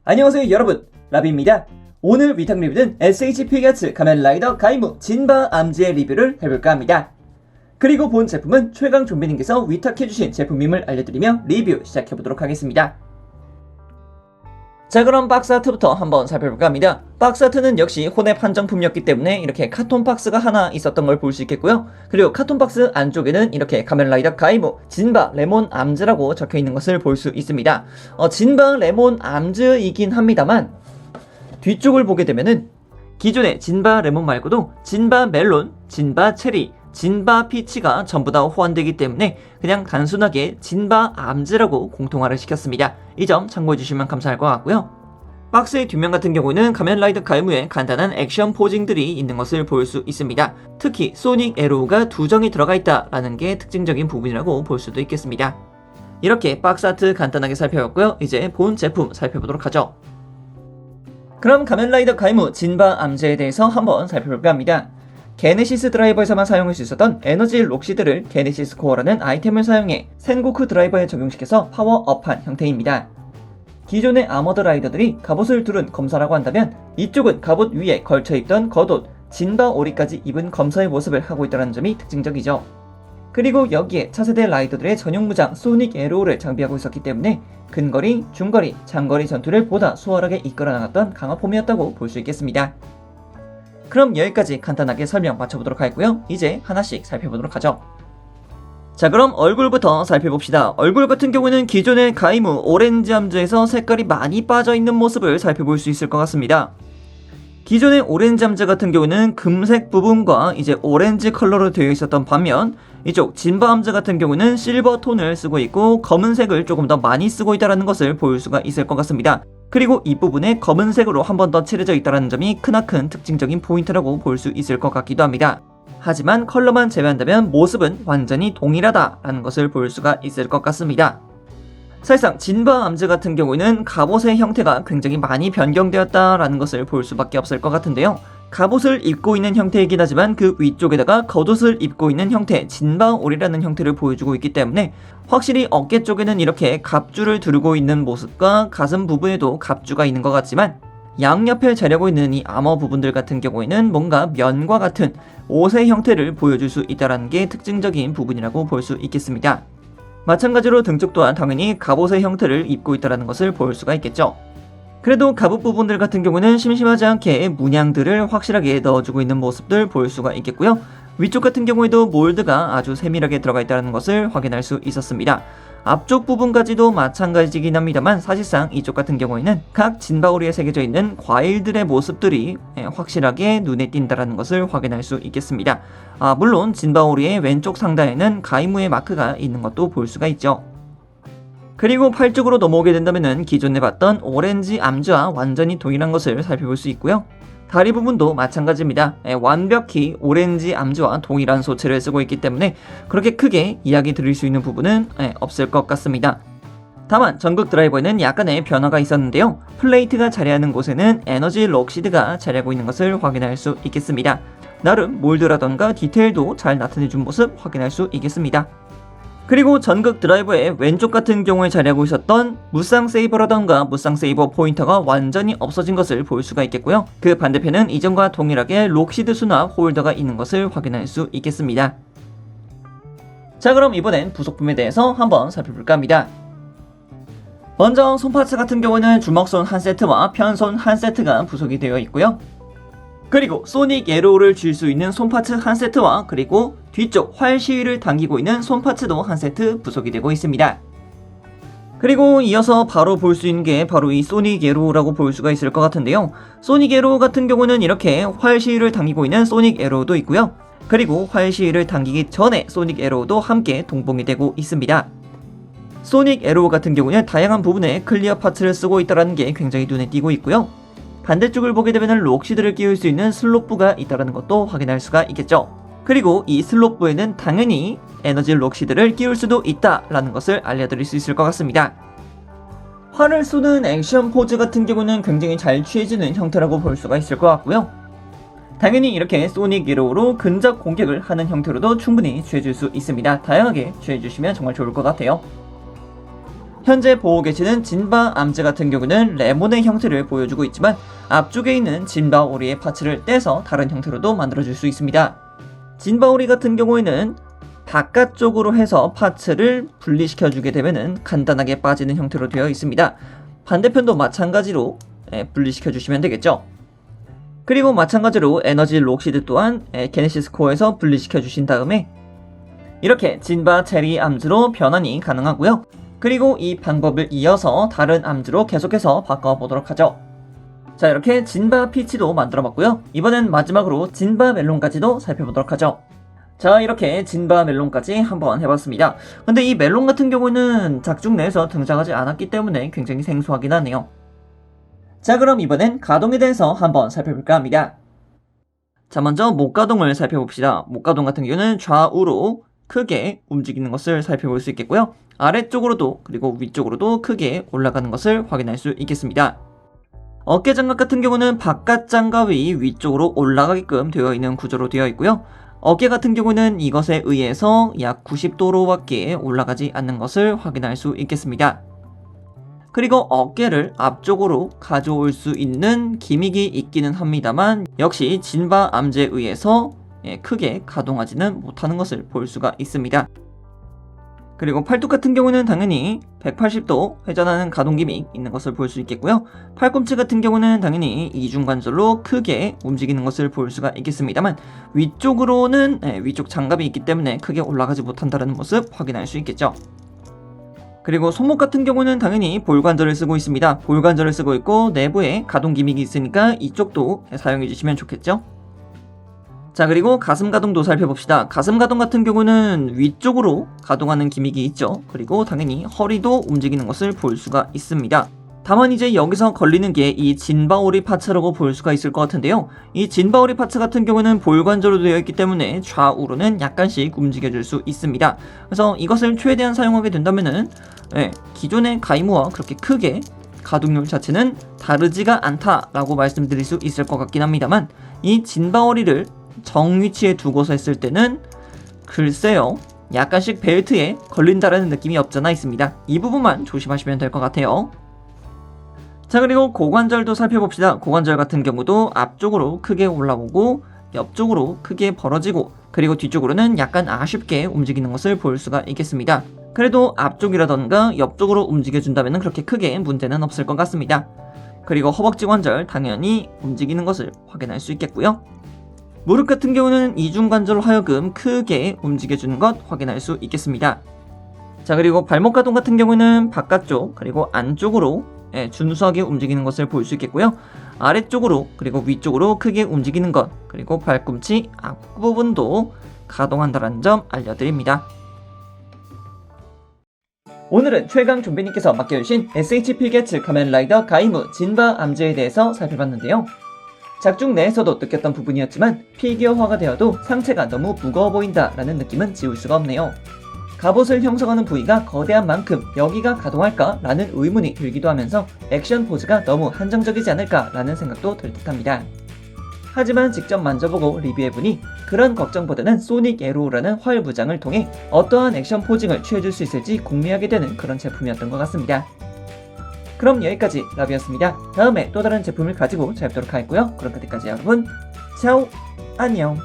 안녕하세요 여러분, 라비입니다. 오늘 위탁 리뷰는 SH 피겨츠 가면라이더 가이무 진바 암즈의 리뷰를 해볼까 합니다. 그리고 본 제품은 최강 좀비님께서 위탁해주신 제품임을 알려드리며 리뷰 시작해보도록 하겠습니다. 자, 그럼 박스아트부터 한번 살펴볼까 합니다. 박스아트는 역시 혼합 한정품이었기 때문에 이렇게 카톤 박스가 하나 있었던 걸 볼 수 있겠고요. 그리고 카톤 박스 안쪽에는 이렇게 가면라이더 가이무 진바 레몬 암즈라고 적혀있는 것을 볼 수 있습니다. 진바 레몬 암즈이긴 합니다만 뒤쪽을 보게 되면은 기존의 진바 레몬 말고도 진바 멜론, 진바 체리, 진바 피치가 전부 다 호환되기 때문에 그냥 단순하게 진바 암즈라고 공통화를 시켰습니다. 이 점 참고해주시면 감사할 것 같고요. 박스의 뒷면 같은 경우는 가면라이더 가이무의 간단한 액션 포징들이 있는 것을 볼 수 있습니다. 특히 소닉 에로우가 2정이 들어가 있다라는 게 특징적인 부분이라고 볼 수도 있겠습니다. 이렇게 박스 아트 간단하게 살펴봤고요. 이제 본 제품 살펴보도록 하죠. 그럼 가면라이더 가이무 진바 암즈에 대해서 한번 살펴볼까 합니다. 게네시스 드라이버에서만 사용할 수 있었던 에너지 록시드를 게네시스 코어라는 아이템을 사용해 센고쿠 드라이버에 적용시켜서 파워업한 형태입니다. 기존의 아머드 라이더들이 갑옷을 두른 검사라고 한다면 이쪽은 갑옷 위에 걸쳐입던 겉옷 진바 오리까지 입은 검사의 모습을 하고 있다는 점이 특징적이죠. 그리고 여기에 차세대 라이더들의 전용 무장 소닉 에로우를 장비하고 있었기 때문에 근거리, 중거리, 장거리 전투를 보다 수월하게 이끌어 나갔던 강화폼이었다고 볼 수 있겠습니다. 그럼 여기까지 간단하게 설명 마쳐보도록 하겠고요. 이제 하나씩 살펴보도록 하죠. 자, 그럼 얼굴부터 살펴봅시다. 얼굴 같은 경우는 기존의 가이무 오렌지 암즈에서 색깔이 많이 빠져있는 모습을 살펴볼 수 있을 것 같습니다. 기존의 오렌지 암즈 같은 경우는 금색 부분과 이제 오렌지 컬러로 되어 있었던 반면 이쪽 진바 암즈 같은 경우는 실버 톤을 쓰고 있고 검은색을 조금 더 많이 쓰고 있다는 것을 볼 수가 있을 것 같습니다. 그리고 이 부분에 검은색으로 한 번 더 칠해져 있다는 점이 크나큰 특징적인 포인트라고 볼 수 있을 것 같기도 합니다. 하지만 컬러만 제외한다면 모습은 완전히 동일하다라는 것을 볼 수가 있을 것 같습니다. 사실상 진바 암즈 같은 경우는 갑옷의 형태가 굉장히 많이 변경되었다라는 것을 볼 수밖에 없을 것 같은데요. 갑옷을 입고 있는 형태이긴 하지만 그 위쪽에다가 겉옷을 입고 있는 형태 진바올이라는 형태를 보여주고 있기 때문에 확실히 어깨 쪽에는 이렇게 갑주를 두르고 있는 모습과 가슴 부분에도 갑주가 있는 것 같지만 양옆에 자려고 있는 이 아머 부분들 같은 경우에는 뭔가 면과 같은 옷의 형태를 보여줄 수 있다는 게 특징적인 부분이라고 볼 수 있겠습니다. 마찬가지로 등 쪽 또한 당연히 갑옷의 형태를 입고 있다는 것을 볼 수가 있겠죠. 그래도 갑옷 부분들 같은 경우는 심심하지 않게 문양들을 확실하게 넣어주고 있는 모습들 볼 수가 있겠고요. 위쪽 같은 경우에도 몰드가 아주 세밀하게 들어가 있다는 것을 확인할 수 있었습니다. 앞쪽 부분까지도 마찬가지이긴 합니다만 사실상 이쪽 같은 경우에는 각 진바오리에 새겨져 있는 과일들의 모습들이 확실하게 눈에 띈다는 것을 확인할 수 있겠습니다. 물론 진바오리의 왼쪽 상단에는 가이무의 마크가 있는 것도 볼 수가 있죠. 그리고 팔 쪽으로 넘어오게 된다면 기존에 봤던 오렌지 암즈와 완전히 동일한 것을 살펴볼 수 있고요. 다리 부분도 마찬가지입니다. 완벽히 오렌지 암즈와 동일한 소체를 쓰고 있기 때문에 그렇게 크게 이야기 드릴 수 있는 부분은 없을 것 같습니다. 다만 전극 드라이버에는 약간의 변화가 있었는데요. 플레이트가 자리하는 곳에는 에너지 록시드가 자리하고 있는 것을 확인할 수 있겠습니다. 나름 몰드라던가 디테일도 잘 나타내준 모습 확인할 수 있겠습니다. 그리고 전극 드라이버의 왼쪽 같은 경우에 자리하고 있었던 무쌍 세이버라던가 무쌍 세이버 포인터가 완전히 없어진 것을 볼 수가 있겠고요. 그 반대편은 이전과 동일하게 록시드 수납 홀더가 있는 것을 확인할 수 있겠습니다. 자, 그럼 이번엔 부속품에 대해서 한번 살펴볼까 합니다. 먼저 손파츠 같은 경우는 주먹손 한 세트와 편손 한 세트가 부속이 되어 있고요. 그리고 소닉 에로우를 줄 수 있는 손파츠 한 세트와 그리고 뒤쪽 활 시위를 당기고 있는 손파츠도 한 세트 부속이 되고 있습니다. 그리고 이어서 바로 볼 수 있는 게 바로 이 소닉 에로우라고 볼 수가 있을 것 같은데요. 소닉 에로우 같은 경우는 이렇게 활 시위를 당기고 있는 소닉 에로우도 있고요. 그리고 활 시위를 당기기 전에 소닉 에로우도 함께 동봉이 되고 있습니다. 소닉 에로우 같은 경우는 다양한 부분에 클리어 파츠를 쓰고 있다는 게 굉장히 눈에 띄고 있고요. 반대쪽을 보게 되면 록시드를 끼울 수 있는 슬롯부가 있다는 것도 확인할 수가 있겠죠. 그리고 이 슬롯부에는 당연히 에너지 록시드를 끼울 수도 있다라는 것을 알려드릴 수 있을 것 같습니다. 활을 쏘는 액션 포즈 같은 경우는 굉장히 잘 취해지는 형태라고 볼 수가 있을 것 같고요. 당연히 이렇게 소닉 에로우로 근접 공격을 하는 형태로도 충분히 취해줄 수 있습니다. 다양하게 취해주시면 정말 좋을 것 같아요. 현재 보고 계시는 진바 암제 같은 경우는 레몬의 형태를 보여주고 있지만 앞쪽에 있는 진바 오리의 파츠를 떼서 다른 형태로도 만들어줄 수 있습니다. 진바 오리 같은 경우에는 바깥쪽으로 해서 파츠를 분리시켜주게 되면 간단하게 빠지는 형태로 되어 있습니다. 반대편도 마찬가지로 분리시켜주시면 되겠죠. 그리고 마찬가지로 에너지 록시드 또한 게네시스 코어에서 분리시켜주신 다음에 이렇게 진바 체리 암즈로 변환이 가능하고요. 그리고 이 방법을 이어서 다른 암즈로 계속해서 바꿔보도록 하죠. 자, 이렇게 진바 피치도 만들어봤고요. 이번엔 마지막으로 진바 멜론까지도 살펴보도록 하죠. 자, 이렇게 진바 멜론까지 한번 해봤습니다. 근데 이 멜론 같은 경우는 작중 내에서 등장하지 않았기 때문에 굉장히 생소하긴 하네요. 자, 그럼 이번엔 가동에 대해서 한번 살펴볼까 합니다. 자, 먼저 목가동을 살펴봅시다. 목가동 같은 경우는 좌우로 크게 움직이는 것을 살펴볼 수 있겠고요. 아래쪽으로도 그리고 위쪽으로도 크게 올라가는 것을 확인할 수 있겠습니다. 어깨 장갑 같은 경우는 바깥 장갑이 위쪽으로 올라가게끔 되어 있는 구조로 되어 있고요. 어깨 같은 경우는 이것에 의해서 약 90도로밖에 올라가지 않는 것을 확인할 수 있겠습니다. 그리고 어깨를 앞쪽으로 가져올 수 있는 기믹이 있기는 합니다만 역시 진바 암제에 의해서 크게 가동하지는 못하는 것을 볼 수가 있습니다. 그리고 팔뚝 같은 경우는 당연히 180도 회전하는 가동 기믹 있는 것을 볼 수 있겠고요. 팔꿈치 같은 경우는 당연히 이중관절로 크게 움직이는 것을 볼 수가 있겠습니다만 위쪽으로는 위쪽 장갑이 있기 때문에 크게 올라가지 못한다는 모습 확인할 수 있겠죠. 그리고 손목 같은 경우는 당연히 볼관절을 쓰고 있습니다. 볼관절을 쓰고 있고 내부에 가동 기믹이 있으니까 이쪽도 사용해 주시면 좋겠죠. 자, 그리고 가슴 가동도 살펴봅시다. 가슴 가동 같은 경우는 위쪽으로 가동하는 기믹이 있죠. 그리고 당연히 허리도 움직이는 것을 볼 수가 있습니다. 다만 이제 여기서 걸리는 게 이 진바오리 파츠라고 볼 수가 있을 것 같은데요. 이 진바오리 파츠 같은 경우는 볼관절로 되어 있기 때문에 좌우로는 약간씩 움직여줄 수 있습니다. 그래서 이것을 최대한 사용하게 된다면은 기존의 가이무와 그렇게 크게 가동률 자체는 다르지가 않다라고 말씀드릴 수 있을 것 같긴 합니다만 이 진바오리를 정위치에 두고서 했을 때는 글쎄요, 약간씩 벨트에 걸린다라는 느낌이 없잖아 있습니다. 이 부분만 조심하시면 될 것 같아요. 자, 그리고 고관절도 살펴봅시다. 고관절 같은 경우도 앞쪽으로 크게 올라오고 옆쪽으로 크게 벌어지고 그리고 뒤쪽으로는 약간 아쉽게 움직이는 것을 볼 수가 있겠습니다. 그래도 앞쪽이라던가 옆쪽으로 움직여준다면 그렇게 크게 문제는 없을 것 같습니다. 그리고 허벅지 관절 당연히 움직이는 것을 확인할 수 있겠고요. 무릎 같은 경우는 이중관절로 하여금 크게 움직여주는 것 확인할 수 있겠습니다. 자, 그리고 발목 가동 같은 경우는 바깥쪽 그리고 안쪽으로 준수하게 움직이는 것을 볼 수 있겠고요. 아래쪽으로 그리고 위쪽으로 크게 움직이는 것 그리고 발꿈치 앞부분도 가동한다는 점 알려드립니다. 오늘은 최강 좀비님께서 맡겨주신 SH 필게츠 카멘라이더 가이무 진바 암제에 대해서 살펴봤는데요. 작중 내에서도 느꼈던 부분이었지만 피규어화가 되어도 상체가 너무 무거워 보인다라는 느낌은 지울 수가 없네요. 갑옷을 형성하는 부위가 거대한 만큼 여기가 가동할까? 라는 의문이 들기도 하면서 액션 포즈가 너무 한정적이지 않을까? 라는 생각도 들 듯합니다. 하지만 직접 만져보고 리뷰해보니 그런 걱정보다는 소닉 에로우라는 활 무장을 통해 어떠한 액션 포징을 취해줄 수 있을지 궁리하게 되는 그런 제품이었던 것 같습니다. 그럼 여기까지 라비였습니다. 다음에 또 다른 제품을 가지고 찾아뵙도록 하겠고요. 그럼 그때까지 여러분, 차오, 안녕.